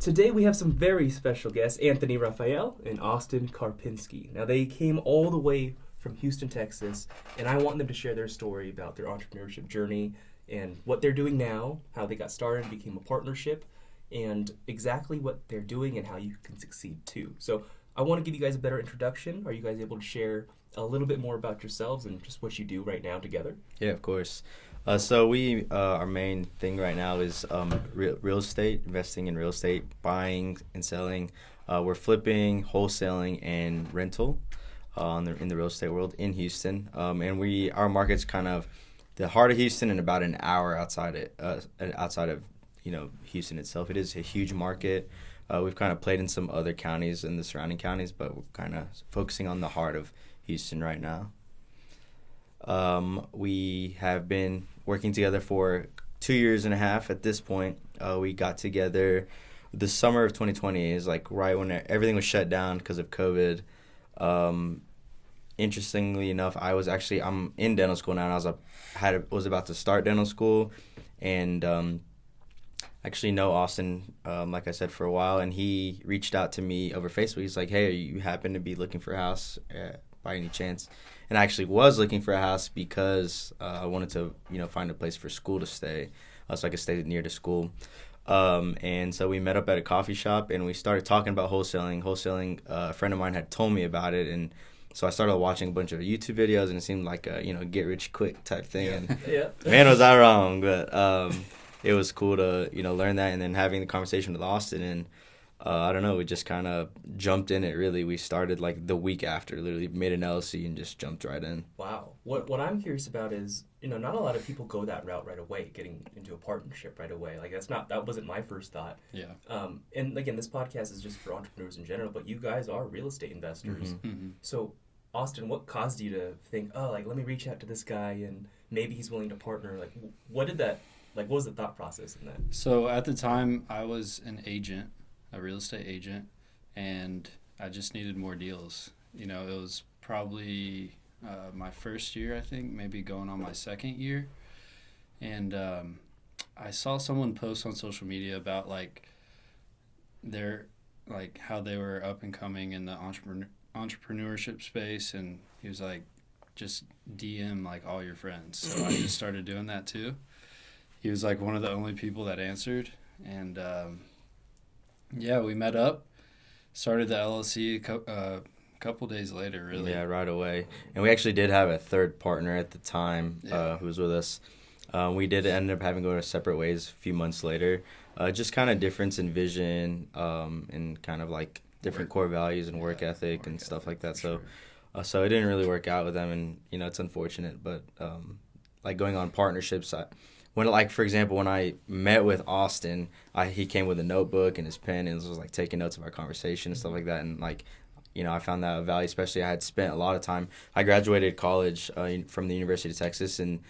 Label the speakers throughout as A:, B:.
A: Today we have some very special guests, Anthony Raphael and Austin Karpinski. Now they came all the way from Houston, Texas, and I want them to share their story about their entrepreneurship journey and what they're doing now, how they got started and became a partnership, and exactly what they're doing and how you can succeed too. So I want to give you guys a better introduction. Are you guys able to share a little bit more about yourselves and just what you do right now together?
B: Yeah, of course. So we, our main thing right now is real estate, investing in real estate, buying and selling. We're flipping, wholesaling, and rental in the real estate world in Houston. And our market's kind of the heart of Houston and about an hour outside of Houston itself. It is a huge market. We've kind of played in some other counties and the surrounding counties, but we're kind of focusing on the heart of Houston right now. We have been working together for 2 years and a half at this point. We got together the summer of 2020 is like right when everything was shut down because of COVID. Interestingly enough, I'm in dental school now, and I was about to start dental school, and actually know Austin, like I said, for a while, and he reached out to me over Facebook. He's like, "Hey, you happen to be looking for a house by any chance?" And I actually was looking for a house because I wanted to, find a place for school to stay, so I could stay near to school. And so we met up at a coffee shop, and we started talking about wholesaling. A friend of mine had told me about it, and so I started watching a bunch of YouTube videos, and it seemed like a, get rich quick type thing. And
A: Yeah.
B: man, was I wrong, but it was cool to, learn that, and then having the conversation with Austin, and I don't know, we just kind of jumped in it, really. We started like the week after, literally made an LLC and just jumped right in.
A: Wow. What I'm curious about is, not a lot of people go that route right away, getting into a partnership right away. Like that wasn't my first thought.
C: Yeah.
A: And again, this podcast is just for entrepreneurs in general, but you guys are real estate investors.
B: Mm-hmm.
C: Mm-hmm.
A: So, Austin, what caused you to think, let me reach out to this guy and maybe he's willing to partner? Like, what was the thought process in that?
C: So at the time, I was an agent, a real estate agent, and I just needed more deals. It was probably my first year, I think, maybe going on my second year. And I saw someone post on social media about how they were up and coming in the entrepreneurship space, and he was like, just DM all your friends. So I just started doing that too. He was one of the only people that answered, and we met up, started the LLC a couple days later, really.
B: Yeah, right away. And we actually did have a third partner at the time who was with us. We did end up having to go our separate ways a few months later. Just kind of difference in vision and kind of different core values and work ethic and stuff like that. So it didn't really work out with them, and, it's unfortunate. But going on partnerships, for example, when I met with Austin, he came with a notebook and his pen and was taking notes of our conversation and stuff like that. And I found that of value, especially I had spent a lot of time. I graduated college from the University of Texas in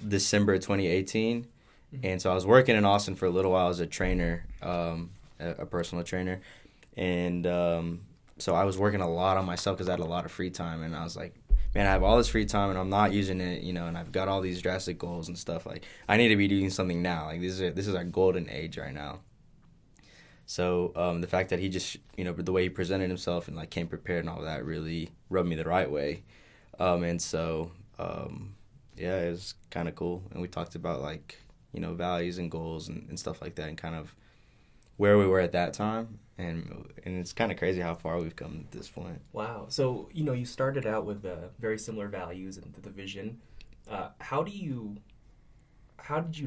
B: December 2018. Mm-hmm. And so I was working in Austin for a little while as a trainer, a personal trainer. And so I was working a lot on myself because I had a lot of free time. And I was like, man, I have all this free time and I'm not using it, and I've got all these drastic goals and stuff. I need to be doing something now. This is our golden age right now. So the fact that he just, the way he presented himself and came prepared and all of that really rubbed me the right way. And so, it was kind of cool. And we talked about values and goals and stuff like that, and kind of where we were at that time. And it's kind of crazy how far we've come at this point.
A: Wow. So, you started out with very similar values and the vision. How did you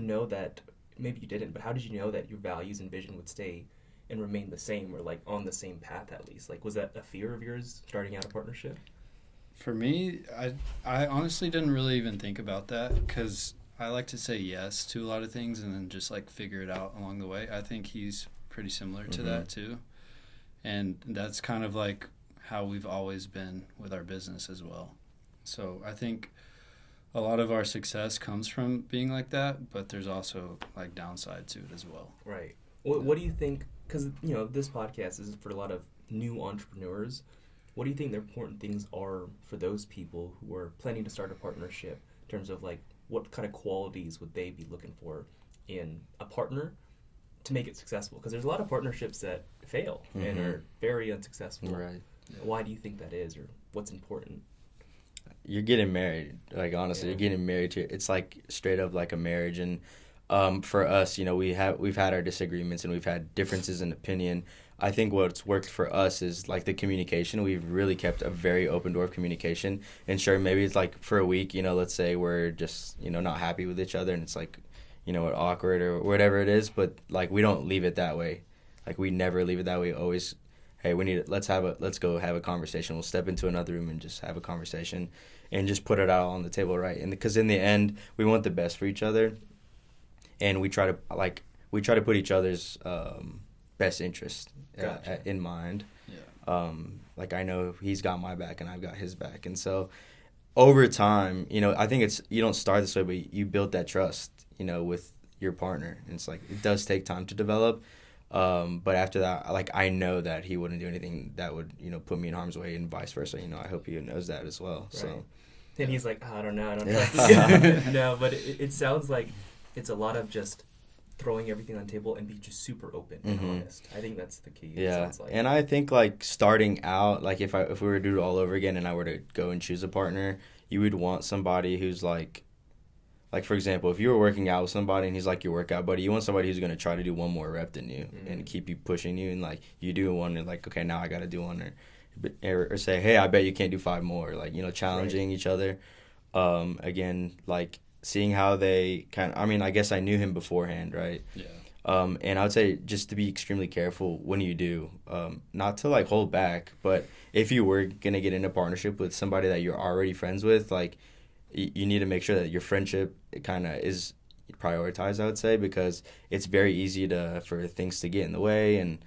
A: know that, maybe you didn't, but how did you know that your values and vision would stay and remain the same, or on the same path at least? Was that a fear of yours starting out a partnership?
C: For me, I honestly didn't really even think about that, because I like to say yes to a lot of things and then just figure it out along the way. I think he's pretty similar to that too, and that's kind of how we've always been with our business as well. So I think a lot of our success comes from being like that, but there's also downside to it as well.
A: Right. What do you think, because this podcast is for a lot of new entrepreneurs, what do you think the important things are for those people who are planning to start a partnership, in terms of what kind of qualities would they be looking for in a partner to make it successful? Because there's a lot of partnerships that fail and are very unsuccessful.
B: Right.
A: Why do you think that is, or what's important?
B: You're getting married. Like, honestly, you're getting married to, it's like straight up like a marriage. And for us, we've had our disagreements and we've had differences in opinion. I think what's worked for us is like the communication. We've really kept a very open door of communication. And sure, maybe it's like for a week, let's say we're just, not happy with each other and it's like, awkward or whatever it is. But like, we don't leave it that way. Like, we never leave it that way. Always, hey, let's go have a conversation. We'll step into another room and just have a conversation and just put it out on the table, right? And because in the end, we want the best for each other. And we try to put each other's best interest in mind. Yeah. Like, I know he's got my back and I've got his back. And so over time, I think you don't start this way, but you build that trust, with your partner. And it's like, it does take time to develop. But after that, like, I know that he wouldn't do anything that would, put me in harm's way and vice versa. I hope he knows that as well. Right. So.
A: And he's like, I don't know. No, but it sounds like it's a lot of just throwing everything on the table and be just super open and honest. I think that's the key.
B: Yeah,
A: it sounds like.
B: And I think like starting out, like if we were to do it all over again and I were to go and choose a partner, you would want somebody who's like for example, if you were working out with somebody and he's like your workout buddy, you want somebody who's going to try to do one more rep than you and keep you pushing you, and like you do one and like, okay, now I got to do one, or say, hey, I bet you can't do 5 more, like, challenging each other. Again, like seeing how they I guess I knew him beforehand, right? Yeah. And I would say just to be extremely careful when you do, not to like hold back, but if you were going to get into partnership with somebody that you're already friends with, like you need to make sure that your friendship kind of is prioritized, I would say, because it's very easy for things to get in the way and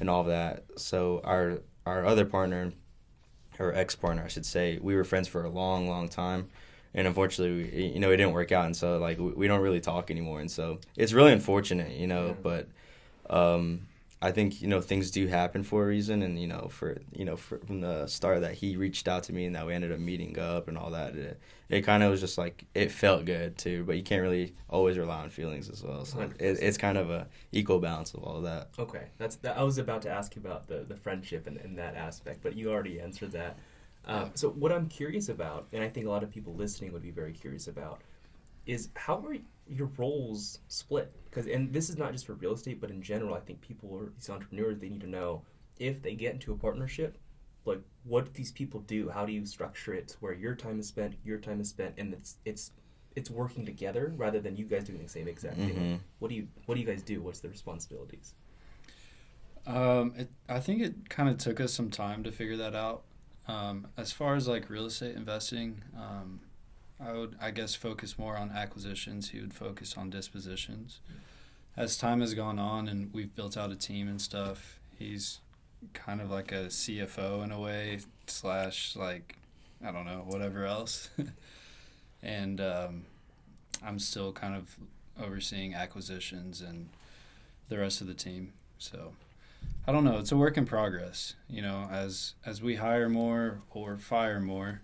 B: all of that. So our other partner, or ex-partner, I should say, we were friends for a long, long time. And unfortunately, it didn't work out. And so, like, we don't really talk anymore. And so it's really unfortunate, but I think, things do happen for a reason. And, from the start that he reached out to me and that we ended up meeting up and all that, it kind of was just like, it felt good too. But you can't really always rely on feelings as well. So it's kind of a equal balance of all of that.
A: Okay. I was about to ask you about the friendship and that aspect, but you already answered that. So what I'm curious about, and I think a lot of people listening would be very curious about, is how are your roles split? And this is not just for real estate, but in general, I think these entrepreneurs, they need to know if they get into a partnership, like what do these people do? How do you structure it where your time is spent, and it's working together rather than you guys doing the same exact thing? What do you guys do? What's the responsibilities?
C: I think it kind of took us some time to figure that out. As far as like real estate investing, I would, I guess, focus more on acquisitions. He would focus on dispositions. As time has gone on and we've built out a team and stuff, he's kind of like a CFO in a way, / like, I don't know, whatever else. And I'm still kind of overseeing acquisitions and the rest of the team. So I don't know. It's a work in progress. As we hire more or fire more,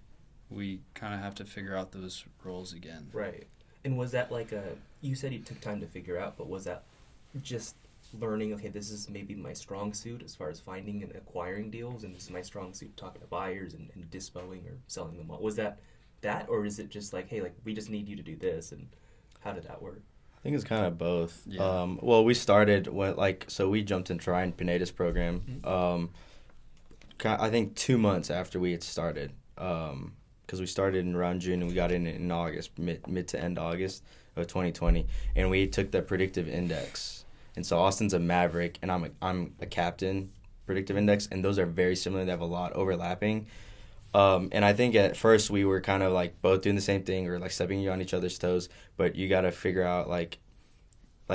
C: we kind of have to figure out those roles again.
A: Right. And was that like you said it took time to figure out, but was that just learning, okay, this is maybe my strong suit as far as finding and acquiring deals, and this is my strong suit talking to buyers and dispoing or selling them all? Was that, or is it just like, hey, like we just need you to do this, and how did that work?
B: I think it's kind of both.
C: Yeah.
B: Well, we started so we jumped into Ryan Pineda's program. I think 2 months after we had started, because we started in around June and we got in August, mid to end August of 2020, and we took the predictive index. And so Austin's a Maverick, and I'm a captain predictive index, and those are very similar. They have a lot overlapping. And I think at first we were kind of like both doing the same thing or like stepping on each other's toes, but you got to figure out like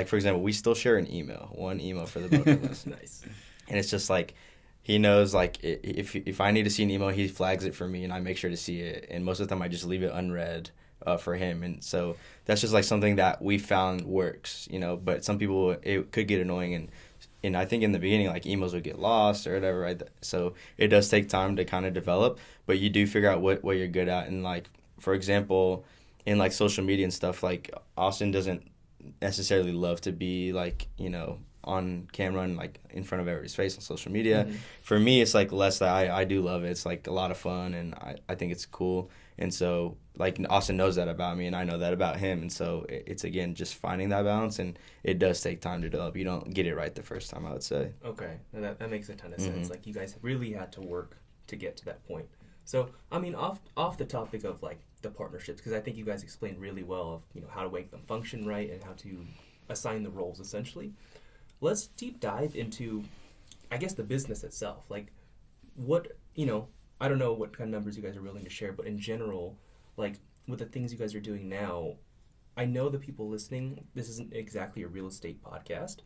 B: for example, we still share one email for the both of us.
A: Nice.
B: And it's just like, he knows like if I need to see an email, he flags it for me and I make sure to see it. And most of the time I just leave it unread for him. And so that's just like something that we found works, but some people, it could get annoying. And I think in the beginning, like emails would get lost or whatever, right? So it does take time to kind of develop, but you do figure out what you're good at. And like, for example, in like social media and stuff, like Austin doesn't necessarily love to be like, on camera and like in front of everybody's face on social media.
A: Mhm.
B: For me, it's like less that I do love it. It's like a lot of fun, and I think it's cool. And so like Austin knows that about me, and I know that about him. And so it's again just finding that balance, and it does take time to develop. You don't get it right the first time, I would say.
A: Okay, and that makes a ton of sense.
B: Mhm.
A: Like you guys really had to work to get to that point. So I mean, off the topic of like the partnerships, because I think you guys explained really well of how to make them function right and how to assign the roles essentially. Let's deep dive into, I guess, the business itself. Like, what I don't know what kind of numbers you guys are willing to share, but in general, like with the things you guys are doing now, I know the people listening, this isn't exactly a real estate podcast,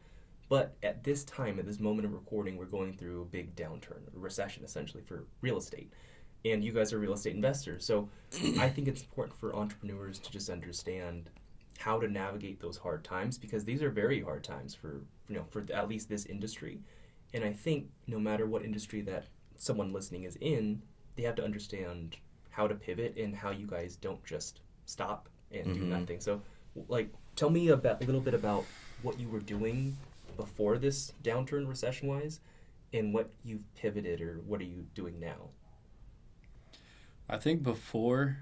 A: but at this time, at this moment of recording, we're going through a big downturn, a recession essentially for real estate. And you guys are real estate investors. So I think it's important for entrepreneurs to just understand how to navigate those hard times, because these are very hard times for at least this industry. And I think no matter what industry that someone listening is in, they have to understand how to pivot and how you guys don't just stop and do nothing. So like tell me a little bit about what you were doing before this downturn recession wise and what you've pivoted or what are you doing now?
C: I think before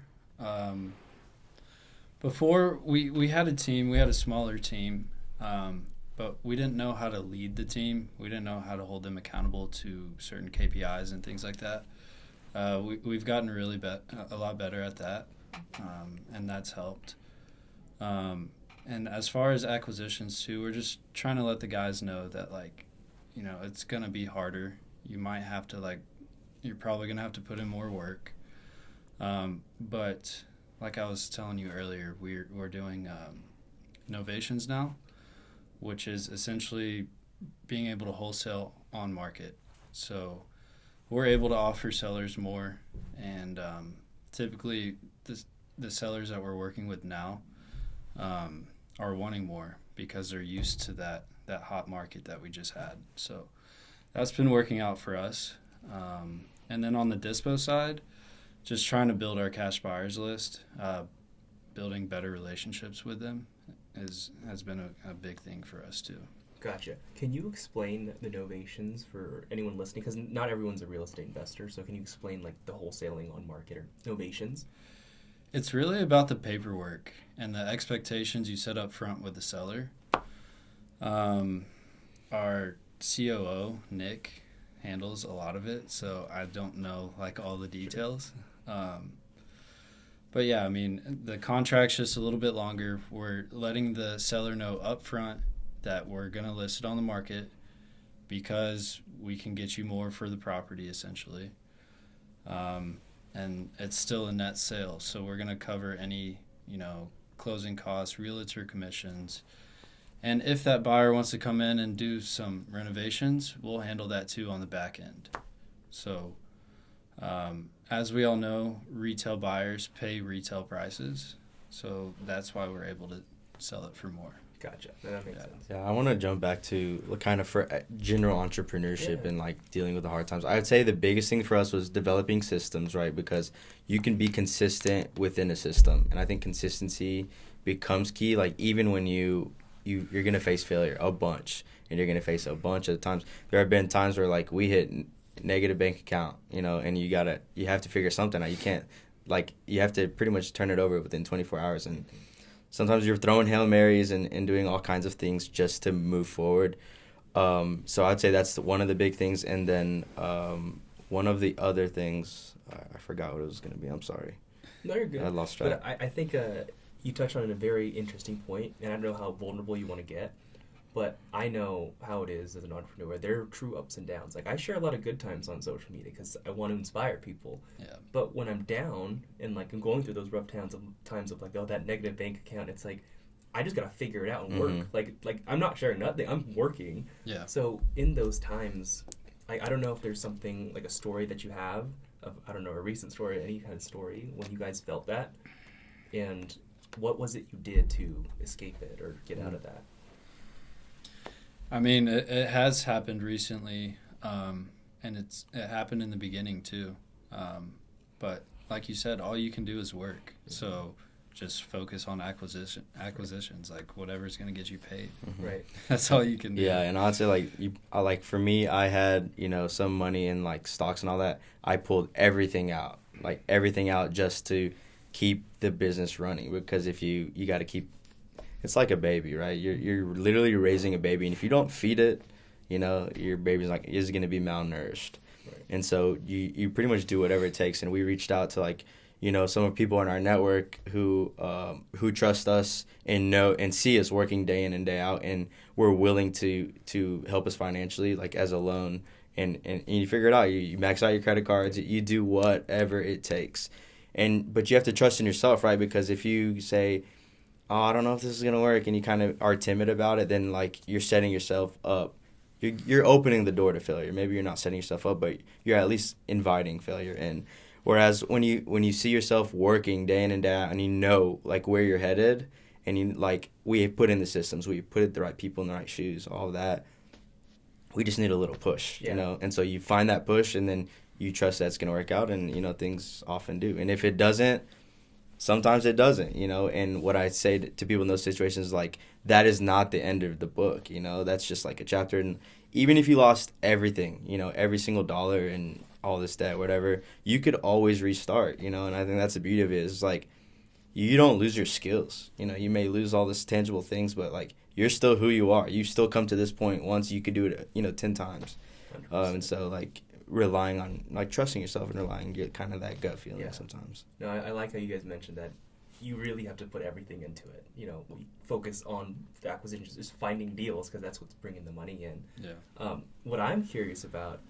C: we had a team, we had a smaller team, but we didn't know how to lead the team. We didn't know how to hold them accountable to certain KPIs and things like that. We've gotten really a lot better at that, and that's helped. And as far as acquisitions too, we're just trying to let the guys know that it's gonna be harder. You might have to you're probably gonna have to put in more work. But like I was telling you earlier, we're doing novations now, which is essentially being able to wholesale on market. So we're able to offer sellers more, and typically the sellers that we're working with now are wanting more because they're used to that hot market that we just had. So that's been working out for us. And then on the dispo side, just trying to build our cash buyers list, building better relationships with them has been a big thing for us too.
A: Gotcha. Can you explain the novations for anyone listening? Because not everyone's a real estate investor. So can you explain the wholesaling on market or novations?
C: It's really about the paperwork and the expectations you set up front with the seller. Our COO, Nick, handles a lot of it, so I don't know all the details. But yeah, I mean, the contract's just a little bit longer. We're letting the seller know up front that we're going to list it on the market because we can get you more for the property, essentially. And it's still a net sale, so we're going to cover any, closing costs, realtor commissions. And if that buyer wants to come in and do some renovations, we'll handle that too on the back end. So as we all know, retail buyers pay retail prices, so that's why we're able to sell it for more.
A: Gotcha. That makes sense.
B: Yeah, I want to jump back to kind of for general entrepreneurship and dealing with the hard times. I would say the biggest thing for us was developing systems, right? Because you can be consistent within a system, and I think consistency becomes key. Even when you're gonna face failure a bunch, and you're gonna face a bunch of times. There have been times where we hit negative bank account, and you have to figure something out. You can't you have to pretty much turn it over within 24 hours, and sometimes you're throwing Hail Marys and doing all kinds of things just to move forward. So I'd say that's one of the big things. And then one of the other things, I forgot what it was going to be. I'm sorry.
A: No, you're good.
B: I lost track.
A: But I think you touched on a very interesting point, and I don't know how vulnerable you want to get, but I know how it is as an entrepreneur. There are true ups and downs. I share a lot of good times on social media because I want to inspire people.
C: Yeah.
A: But when I'm down and I'm going through those rough times of that negative bank account, it's I just gotta figure it out and work. I'm not sharing nothing. I'm working.
C: Yeah.
A: So in those times, I don't know if there's something a story that you have of a recent story, any kind of story when you guys felt that, and what was it you did to escape it or get out of that?
C: I mean, it has happened recently, and it happened in the beginning too. But like you said, all you can do is work. So just focus on acquisitions, like whatever's going to get you paid.
A: Right.
C: That's all you can do.
B: Yeah, and I'd say like for me, I had some money in like stocks and all that. I pulled everything out just to keep the business running, because if you got to keep, it's like a baby, right? You're literally raising a baby, and if you don't feed it, your baby's is going to be malnourished.
A: Right.
B: And so you pretty much do whatever it takes. And we reached out to some of people in our network who trust us and know and see us working day in and day out, and were willing to help us financially, like as a loan. And you figure it out. You max out your credit cards. You do whatever it takes. But you have to trust in yourself, right? Because if you say, oh, I don't know if this is going to work, and you kind of are timid about it, then like you're setting yourself up. You're opening the door to failure. Maybe you're not setting yourself up, but you're at least inviting failure in. Whereas when you see yourself working day in and day out, and you know like where you're headed, and you like, we put in the systems, we put the right people in the right shoes, all of that. We just need a little push, And so you find that push, and then you trust that's going to work out, and things often do. And if it doesn't, sometimes it doesn't, And what I say to people in those situations is like, that is not the end of the book, That's just like a chapter. And even if you lost everything, every single dollar and all this debt, whatever, you could always restart, And I think that's the beauty of it, is like, you don't lose your skills. You may lose all this tangible things, but like, you're still who you are. You still come to this point once. You could do it, 10 times. And so like, relying on, like, trusting yourself and relying on get kind of that gut feeling sometimes.
A: No, I like how you guys mentioned that you really have to put everything into it. We focus on the acquisitions, just finding deals, because that's what's bringing the money in.
C: Yeah.
A: What I'm curious about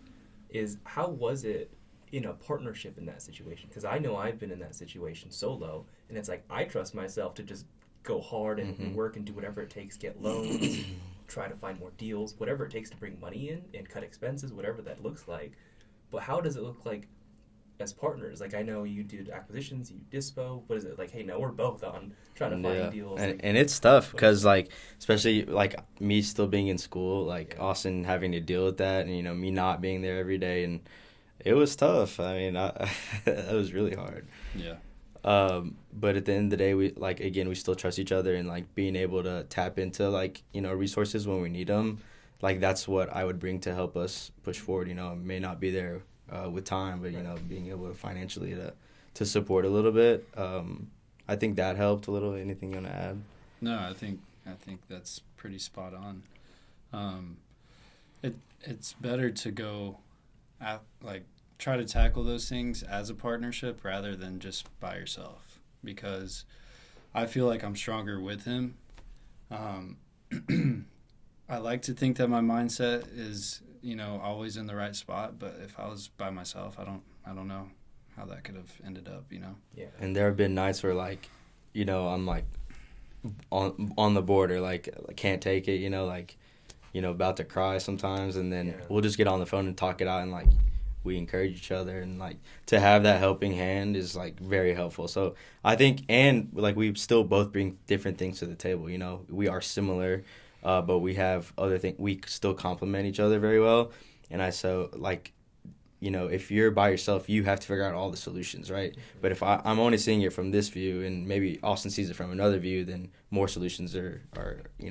A: is, how was it in a partnership in that situation? Because I know I've been in that situation solo, and it's like, I trust myself to just go hard and work and do whatever it takes, get loans, try to find more deals, whatever it takes to bring money in and cut expenses, whatever that looks like. But how does it look like as partners? Like, I know you did acquisitions, you dispo. What is it like? Hey, now we're both on trying to find deals.
B: And it's tough, because like, especially like me still being in school, like Austin having to deal with that, and me not being there every day, and it was tough. I mean, it was really hard.
C: Yeah.
B: But at the end of the day, we still trust each other, and like being able to tap into like, resources when we need them. Like, that's what I would bring to help us push forward. It may not be there with time, but being able to financially to support a little bit. I think that helped a little. Anything you want to add?
C: No, I think that's pretty spot on. It's better to go try to tackle those things as a partnership rather than just by yourself, because I feel like I'm stronger with him. I like to think that my mindset is, always in the right spot, but if I was by myself, I don't know how that could have ended up,
A: Yeah.
B: And there have been nights where like, I'm like on the border, like I can't take it, about to cry sometimes, and then we'll just get on the phone and talk it out, and like, we encourage each other, and like, to have that helping hand is like very helpful. So I think, and like, we still both bring different things to the table. We are similar, but we have other things. We still complement each other very well. And if you're by yourself, you have to figure out all the solutions, right? Mm-hmm. But if I'm only seeing it from this view, and maybe Austin sees it from another view, then more solutions are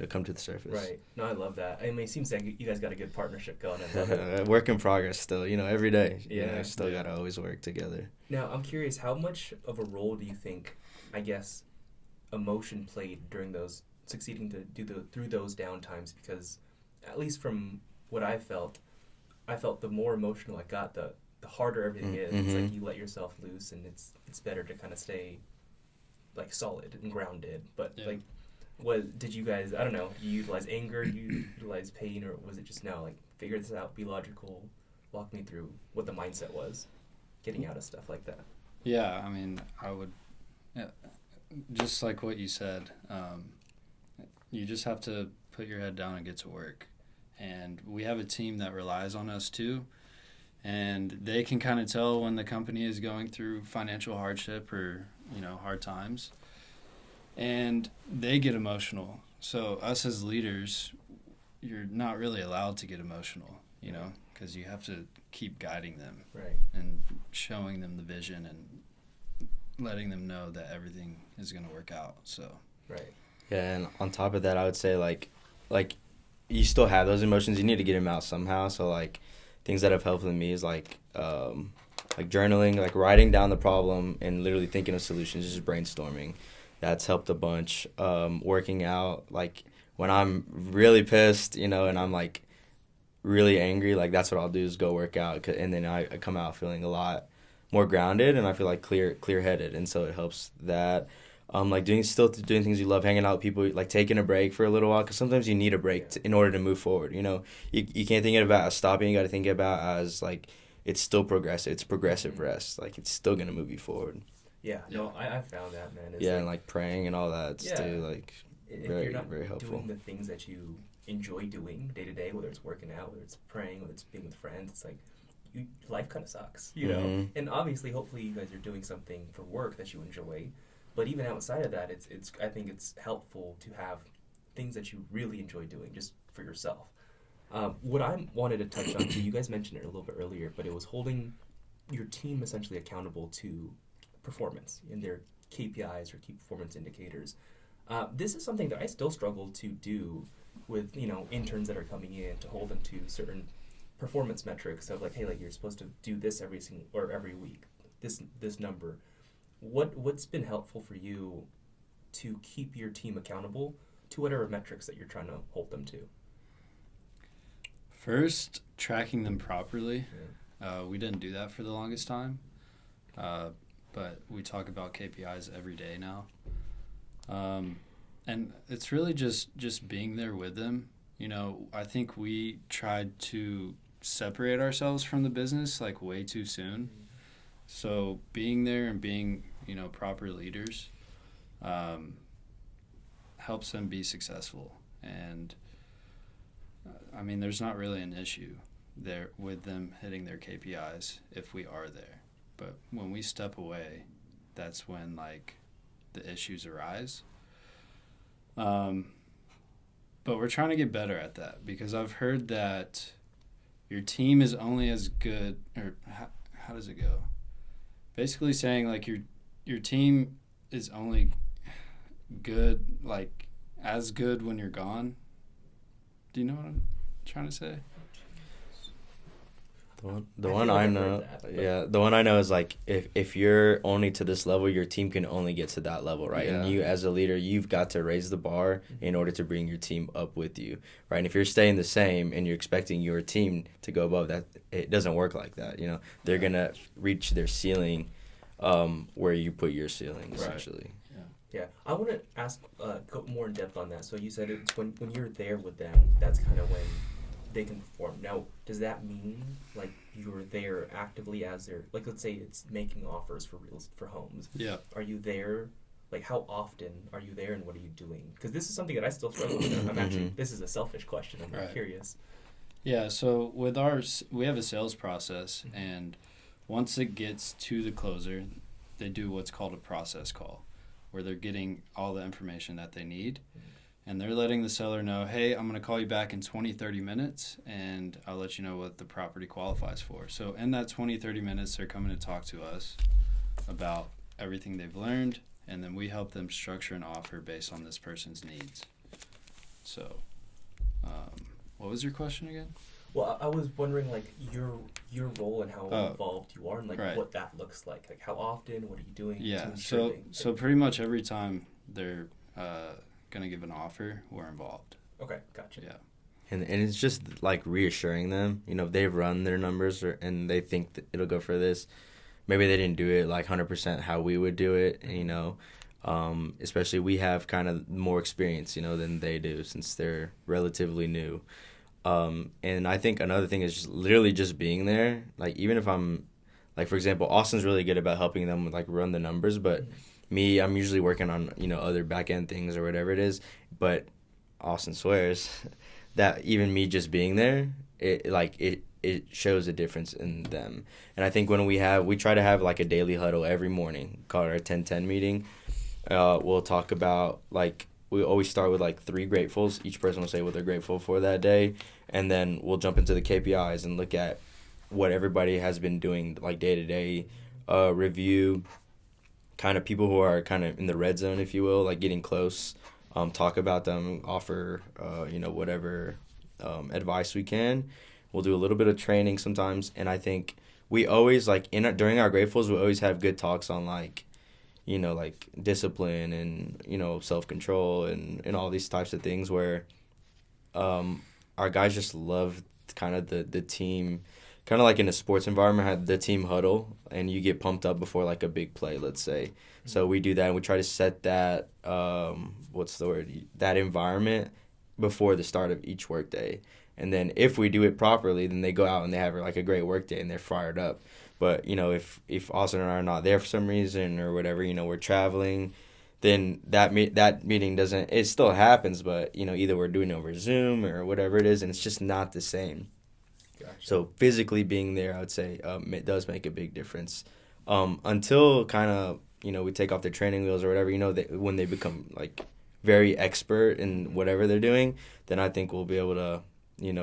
B: come to the surface.
A: Right. No, I love that. I mean, it seems like you guys got a good partnership going. I love it.
B: Work in progress still, every day.
A: Yeah.
B: Still got to always work together.
A: Now, I'm curious, how much of a role do you think, I guess, emotion played during those, succeeding to through those down times? Because at least from what I felt the more emotional I got, the harder everything is. It's like you let yourself loose, and it's better to kind of stay like solid and grounded. But like, what did you guys? I don't know. Do you utilize anger? Do you utilize pain, or was it just like figure this out, be logical? Walk me through what the mindset was, getting out of stuff like that.
C: Yeah, I mean, I would, just like what you said. You just have to put your head down and get to work. And we have a team that relies on us too, and they can kind of tell when the company is going through financial hardship or hard times, and they get emotional. So us as leaders, you're not really allowed to get emotional, because you have to keep guiding them,
A: right,
C: and showing them the vision and letting them know that everything is going to work out. So
A: Right.
B: Yeah, and on top of that, I would say like you still have those emotions. You need to get them out somehow. So like things that have helped with me is like journaling, like writing down the problem and literally thinking of solutions, just brainstorming. That's helped a bunch. Working out, like when I'm really pissed, and I'm like really angry, like that's what I'll do is go work out, and then I come out feeling a lot more grounded, and I feel like clear-headed, and so it helps that. Like doing things you love, hanging out with people, like taking a break for a little while, because sometimes you need a break in order to move forward. You can't think about as stopping. You got to think about as like it's still progressive. It's progressive rest. Like it's still gonna move you forward.
A: Yeah. No, I found that, man. It's
B: Yeah, and like praying and all that. It's still like
A: if
B: very
A: you're not
B: very helpful.
A: doing the things that you enjoy doing day to day, whether it's working out, whether it's praying, whether it's being with friends, it's like life kind of sucks,
B: Mhm.
A: And obviously, hopefully, you guys are doing something for work that you enjoy. But even outside of that, it's I think it's helpful to have things that you really enjoy doing just for yourself. What I wanted to touch on too, you guys mentioned it a little bit earlier, but it was holding your team essentially accountable to performance in their KPIs or key performance indicators. This is something that I still struggle to do with interns that are coming in, to hold them to certain performance metrics of like, hey, like you're supposed to do this every week, this number. What's been helpful for you to keep your team accountable to whatever metrics that you're trying to hold them to?
C: first, tracking them properly. We didn't do that for the longest time, but we talk about KPIs every day now. And it's really just being there with them. I think we tried to separate ourselves from the business like way too soon. So being there and being, proper leaders helps them be successful. And, there's not really an issue there with them hitting their KPIs if we are there. But when we step away, that's when, the issues arise. But we're trying to get better at that, because I've heard that your team is only as good, or how does it go? Basically saying your team is only good, as good when you're gone. Do you know what I'm trying to say?
B: The
A: I
B: one
A: feel like
B: I
A: I've
B: know,
A: heard that,
B: yeah, the one I know is like if you're only to this level, your team can only get to that level, right?
C: Yeah.
B: And you as a leader, you've got to raise the bar in order to bring your team up with you, right? And if you're staying the same and you're expecting your team to go above that, it doesn't work like that. They're gonna reach their ceiling, where you put your ceiling, essentially.
A: Yeah, I want to ask, go more in depth on that. So you said it's when you're there with them, that's kind of when they can perform. Now, does that mean you're there actively as they're let's say it's making offers for homes?
C: Yeah.
A: Are you there? How often are you there, and what are you doing? Because this is something that I still struggle with. I'm actually, this is a selfish question. I'm
C: Right.
A: curious.
C: Yeah, so we have a sales process, and once it gets to the closer, they do what's called a process call, where they're getting all the information that they need, and they're letting the seller know, hey, I'm going to call you back in 20, 30 minutes, and I'll let you know what the property qualifies for. So in that 20, 30 minutes, they're coming to talk to us about everything they've learned, and then we help them structure an offer based on this person's needs. So what was your question again?
A: Well, I was wondering your role and how involved you are, and
C: right.
A: what that looks like. How often? What are you doing?
C: Yeah,
A: to ensure
C: so pretty much every time they're gonna give an offer, we're involved.
A: Okay, gotcha.
C: Yeah.
B: And it's just reassuring them. They've run their numbers and they think that it'll go for this. Maybe they didn't do it 100% how we would do it. Especially we have kind of more experience, than they do, since they're relatively new. And I think another thing is just literally just being there. Even if I'm, for example, Austin's really good about helping them run the numbers, but me, I'm usually working on, other back end things or whatever it is. But Austin swears that even me just being there, it shows a difference in them. And I think when we try to have a daily huddle every morning, called our 10-10 meeting. We'll talk about we always start with 3 gratefuls. Each person will say what they're grateful for that day, and then we'll jump into the KPIs and look at what everybody has been doing day to day, review kind of people who are kind of in the red zone, if you will, like getting close, talk about them, offer, whatever advice we can. We'll do a little bit of training sometimes, and I think we always, like, during our Gratefuls, we always have good talks on, like, like discipline and, self-control and all these types of things where our guys just love kind of the team, kind of like in a sports environment, had the team huddle, and you get pumped up before, like, a big play, let's say. Mm-hmm. So we do that, and we try to set that, that environment before the start of each workday. And then if we do it properly, then they go out and they have, like, a great workday, and they're fired up. But, if Austin and I are not there for some reason or whatever, we're traveling, then that meeting doesn't, it still happens, but, either we're doing it over Zoom or whatever it is, and it's just not the same. Gotcha. So physically being there, I would say, it does make a big difference. Until kind of, we take off their training wheels or whatever, when they become, like, very expert in whatever they're doing, then I think we'll be able to,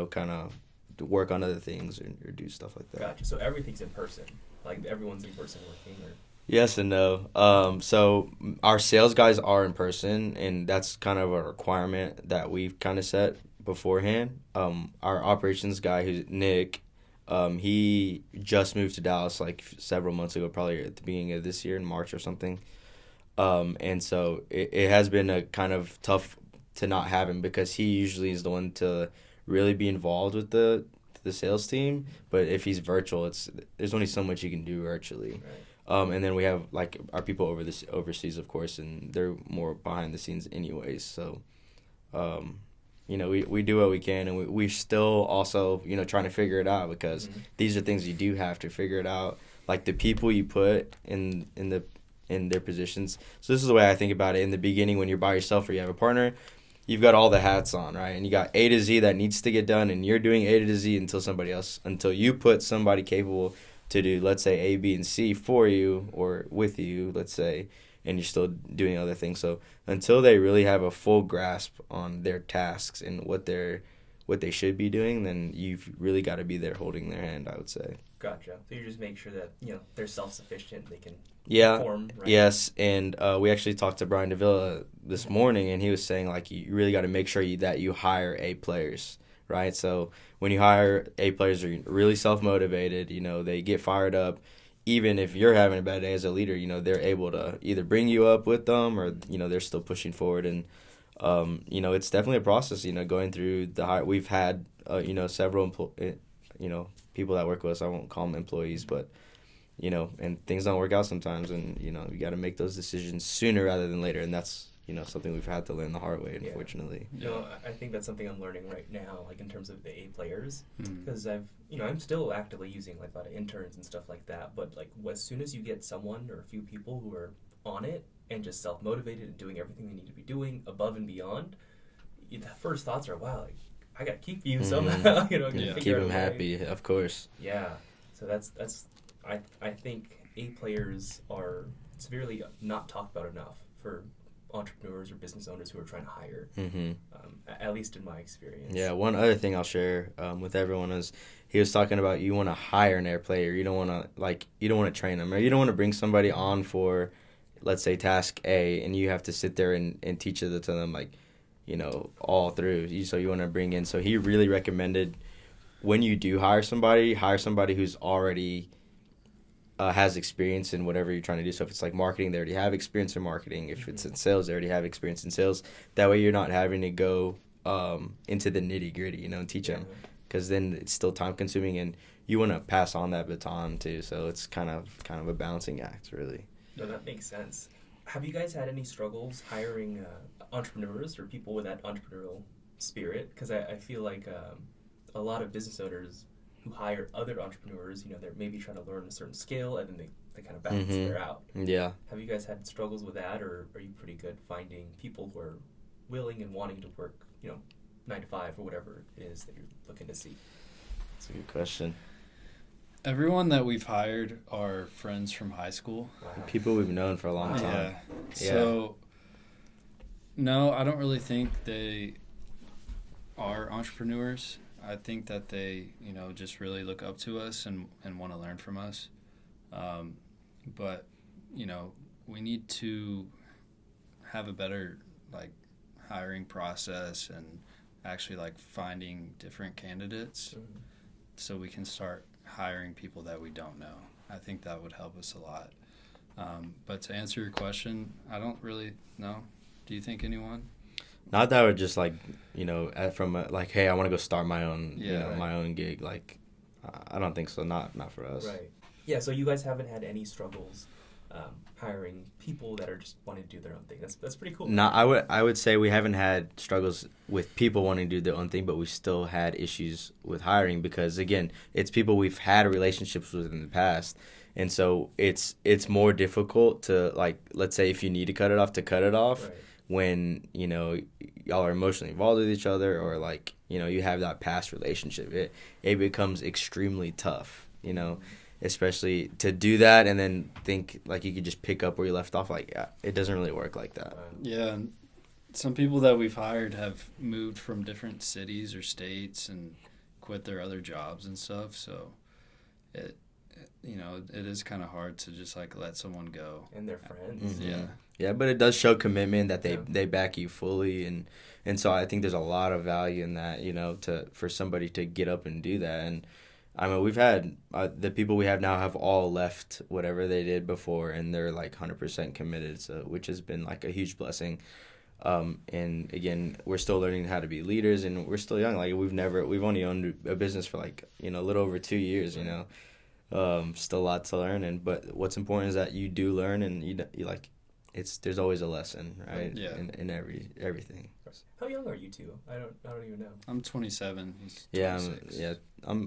B: kind of work on other things or do stuff like that.
A: Gotcha. So everything's in person. Like, everyone's in person working, or?
B: Yes and no. So our sales guys are in person, and that's kind of a requirement that we've kind of set beforehand. Our operations guy, who's Nick, he just moved to Dallas like several months ago, probably at the beginning of this year in March or something. And so it has been a kind of tough to not have him, because he usually is the one to really be involved with the sales team. But if he's virtual, there's only so much you can do virtually. Right. And then we have, like, our people overseas, of course, and they're more behind the scenes anyways. So, we do what we can, and we still also, trying to figure it out, because these are things you do have to figure it out. Like, the people you put in their positions. So this is the way I think about it. In the beginning, when you're by yourself or you have a partner, you've got all the hats on, right? And you got A to Z that needs to get done, and you're doing A to Z until you put somebody capable to do, let's say, A, B, and C for you or with you, let's say, and you're still doing other things. So until they really have a full grasp on their tasks and what they should be doing, then you've really got to be there holding their hand, I would say.
A: Gotcha. So you just make sure that, they're self-sufficient, they can perform, right?
B: Yes, and we actually talked to Brian Davila this morning, and he was saying, like, you really got to make sure that you hire A players, right? So when you hire A players, they're really self-motivated, they get fired up. Even if you're having a bad day as a leader, they're able to either bring you up with them, or, they're still pushing forward. And, it's definitely a process, going through the hire. We've had, several, people that work with us. I won't call them employees, but, and things don't work out sometimes. And, you got to make those decisions sooner rather than later. And that's, something we've had to learn the hard way, unfortunately.
A: Yeah. I think that's something I'm learning right now, like, in terms of the A players, because I'm still actively using, like, a lot of interns and stuff like that. But, like, as soon as you get someone or a few people who are on it and just self-motivated and doing everything they need to be doing above and beyond, the first thoughts are, wow, like, I got to keep you somehow,
B: keep them happy, of course.
A: Yeah. So that's I think A players are severely not talked about enough for entrepreneurs or business owners who are trying to hire, at least in my experience.
B: Yeah, one other thing I'll share with everyone is, he was talking about, you want to hire an air player. You don't want to train them, or you don't want to bring somebody on for, let's say, task A, and you have to sit there and teach it to them, like, all through. So you want to bring in, so he really recommended, when you do hire somebody who's already has experience in whatever you're trying to do. So if it's like marketing, they already have experience in marketing. If it's in sales, they already have experience in sales. That way you're not having to go into the nitty gritty, and teach them, because then it's still time consuming, and you want to pass on that baton too. So it's kind of a balancing act, really.
A: No, that makes sense. Have you guys had any struggles hiring entrepreneurs or people with that entrepreneurial spirit? Because I feel like a lot of business owners who hire other entrepreneurs, they're maybe trying to learn a certain skill, and then they kind of balance their out.
B: Yeah.
A: Have you guys had struggles with that, or are you pretty good finding people who are willing and wanting to work, 9 to 5 or whatever it is that you're looking to see?
B: That's a good question.
C: Everyone that we've hired are friends from high school.
B: Wow. People we've known for a long time.
C: Yeah. So, no, I don't really think they are entrepreneurs. I think that they, just really look up to us and want to learn from us. But, we need to have a better like hiring process and actually like finding different candidates so we can start hiring people that we don't know. I think that would help us a lot. But to answer your question, I don't really know. Do you think anyone?
B: Not that I would just like, from like, hey, I want to go start my own,
C: Yeah,
B: my own gig. Like, I don't think so. Not for us.
A: Right. Yeah. So you guys haven't had any struggles hiring people that are just wanting to do their own thing. That's pretty cool.
B: No, I would say we haven't had struggles with people wanting to do their own thing, but we still had issues with hiring because again, it's people we've had relationships with in the past. And so it's more difficult to like, let's say if you need to cut it off
A: Right.
B: when, y'all are emotionally involved with each other or like, you have that past relationship. It becomes extremely tough, especially to do that and then think like you could just pick up where you left off. Like, it doesn't really work like that.
C: Yeah, and some people that we've hired have moved from different cities or states and quit their other jobs and stuff. So it is kind of hard to just like let someone go.
A: And their friends.
B: Mhm.
C: Yeah.
B: Yeah, but it does show commitment that
A: Yeah.
B: they back you fully, and so I think there's a lot of value in that, for somebody to get up and do that. And I mean, we've had the people we have now have all left whatever they did before, and they're like 100% committed, so which has been like a huge blessing. And again, we're still learning how to be leaders, and we're still young. Like we've only owned a business for like a little over 2 years. Still a lot to learn, but what's important is that you do learn, and you like. There's always a lesson, right?
C: Yeah.
B: In everything.
A: How young are you two? I don't even know.
C: I'm 27. He's
B: Yeah,
C: 26.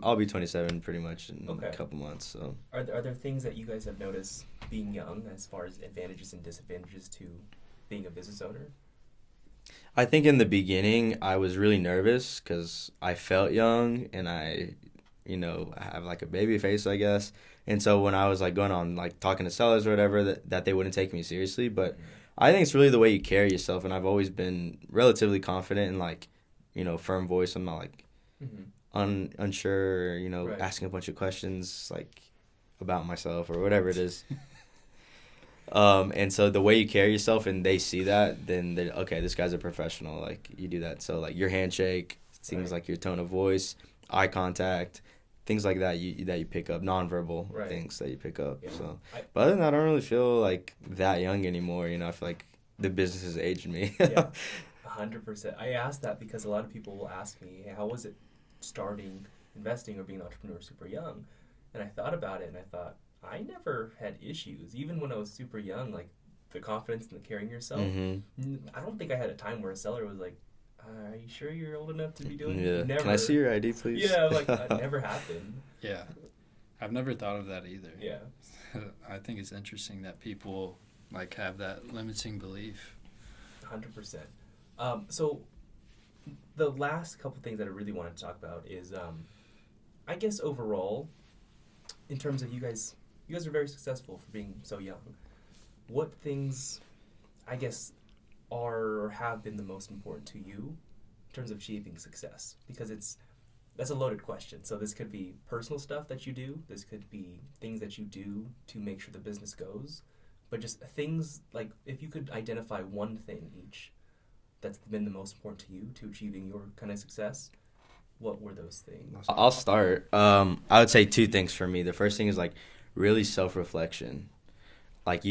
B: I'll be 27 pretty much in
A: Okay.
B: a couple months. So
A: Are there things that you guys have noticed being young as far as advantages and disadvantages to being a business owner?
B: I think in the beginning I was really nervous because I felt young and I have like a baby face, I guess. And so when I was like going on like talking to sellers or whatever, that they wouldn't take me seriously. But I think it's really the way you carry yourself, and I've always been relatively confident and like, firm voice. I'm not like unsure,
A: Right.
B: asking a bunch of questions like about myself or whatever it is. And so the way you carry yourself and they see that, then they're okay, this guy's a professional. Like you do that. So like your handshake, seems
A: Right.
B: like your tone of voice, eye contact, things like that you pick up, nonverbal
A: Right.
B: things that you pick up.
A: Yeah.
B: So, but other than that, I don't really feel like that young anymore. I feel like the business has aged me.
A: Yeah, 100%. I asked that because a lot of people will ask me, hey, how was it starting investing or being an entrepreneur super young? And I thought about it and I thought, I never had issues. Even when I was super young, like the confidence and the carrying yourself.
B: Mm-hmm.
A: I don't think I had a time where a seller was like, are you sure you're old enough to be doing
B: Yeah.
A: it? Never.
B: Can I see your ID, please?
A: Yeah, like that never happened.
C: Yeah. I've never thought of that either.
A: Yeah.
C: I think it's interesting that people like have that limiting belief.
A: 100%. So the last couple things that I really wanted to talk about is, I guess overall, in terms of you guys are very successful for being so young. What things, I guess, are or have been the most important to you in terms of achieving success? Because that's a loaded question. So this could be personal stuff that you do. This could be things that you do to make sure the business goes. But just things like if you could identify one thing each that's been the most important to you to achieving your kind of success, what were those things?
B: I'll start. I would say two things for me. The first thing is like really self-reflection. Like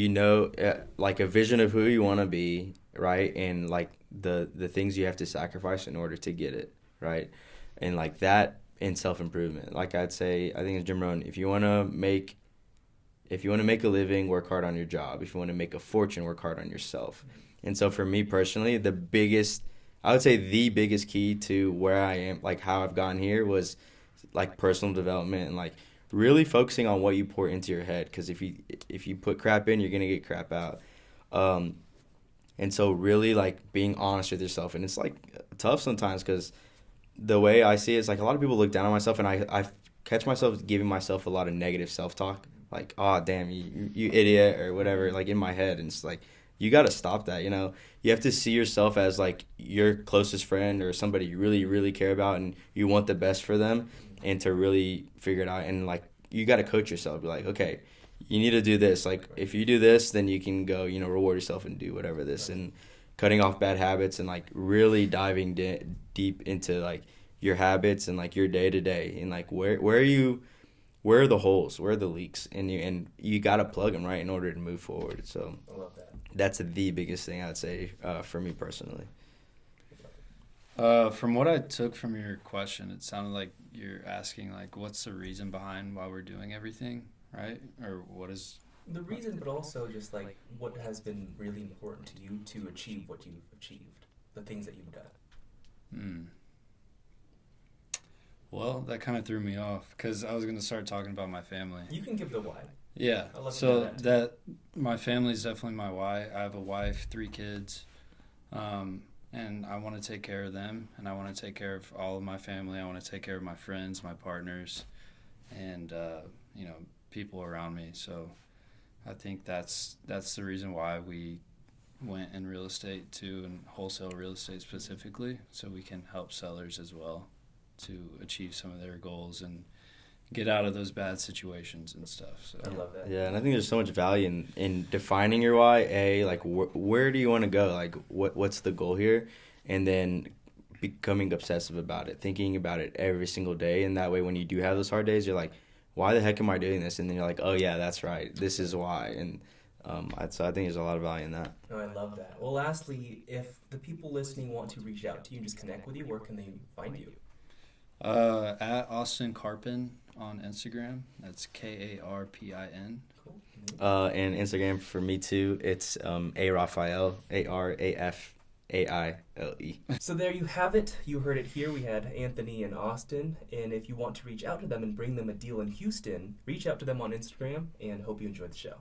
B: like a vision of who you want to be, right? And like the things you have to sacrifice in order to get it, right? And like that in self-improvement. Like I'd say, I think it's Jim Rohn, if you want to make a living, work hard on your job. If you want to make a fortune, work hard on yourself. And so for me personally, I would say the biggest key to where I am, like how I've gotten here, was like personal development and like really focusing on what you pour into your head. Because if you put crap in, you're gonna get crap out. And so really like being honest with yourself, and it's like tough sometimes because the way I see it is like a lot of people look down on myself, and I catch myself giving myself a lot of negative self-talk, like, oh damn, you idiot or whatever, like in my head. And it's like, you got to stop that. You have to see yourself as like your closest friend or somebody you really, really care about, and you want the best for them, and to really figure it out. And like, you got to coach yourself. Be like, okay, you need to do this. Like, if you do this, then you can go, reward yourself and do whatever this. And cutting off bad habits and, like, really diving deep into, like, your habits and, like, your day-to-day. And, like, where are the holes? Where are the leaks? And you got to plug them, right, in order to move forward. So
A: I love that.
B: that's the biggest thing I would say for me personally.
C: From what I took from your question, it sounded like you're asking, like, what's the reason behind why we're doing everything, right? Or what is...
A: The reason, but also just like what has been really important to you to achieve what you've achieved, the things that you've done.
C: Well, that kind of threw me off because I was going to start talking about my family.
A: You can give the why.
C: Yeah.
A: I'd love to
C: So
A: know that, too.
C: that my family is definitely my why. I have a wife, 3 kids, and I want to take care of them, and I want to take care of all of my family. I want to take care of my friends, my partners, and people around me. So I think that's the reason why we went in real estate too, and wholesale real estate specifically, so we can help sellers as well to achieve some of their goals and get out of those bad situations and stuff. So
A: I love that.
B: Yeah, and I think there's so much value in defining your why. Like, where do you want to go? Like, what's the goal here? And then becoming obsessive about it, thinking about it every single day. And that way, when you do have those hard days, you're like, why the heck am I doing this? And then you're like, oh, yeah, that's right. This is why. And so I think there's a lot of value in that.
A: Oh, I love that. Well, lastly, if the people listening want to reach out to you and just connect with you, where can they find you?
C: At Austin Carpin on Instagram. That's KARPIN.
A: Cool.
B: And Instagram for me too. It's ARafael, ARAFAILE.
A: So there you have it. You heard it here. We had Anthony and Austin. And if you want to reach out to them and bring them a deal in Houston, reach out to them on Instagram, and hope you enjoyed the show.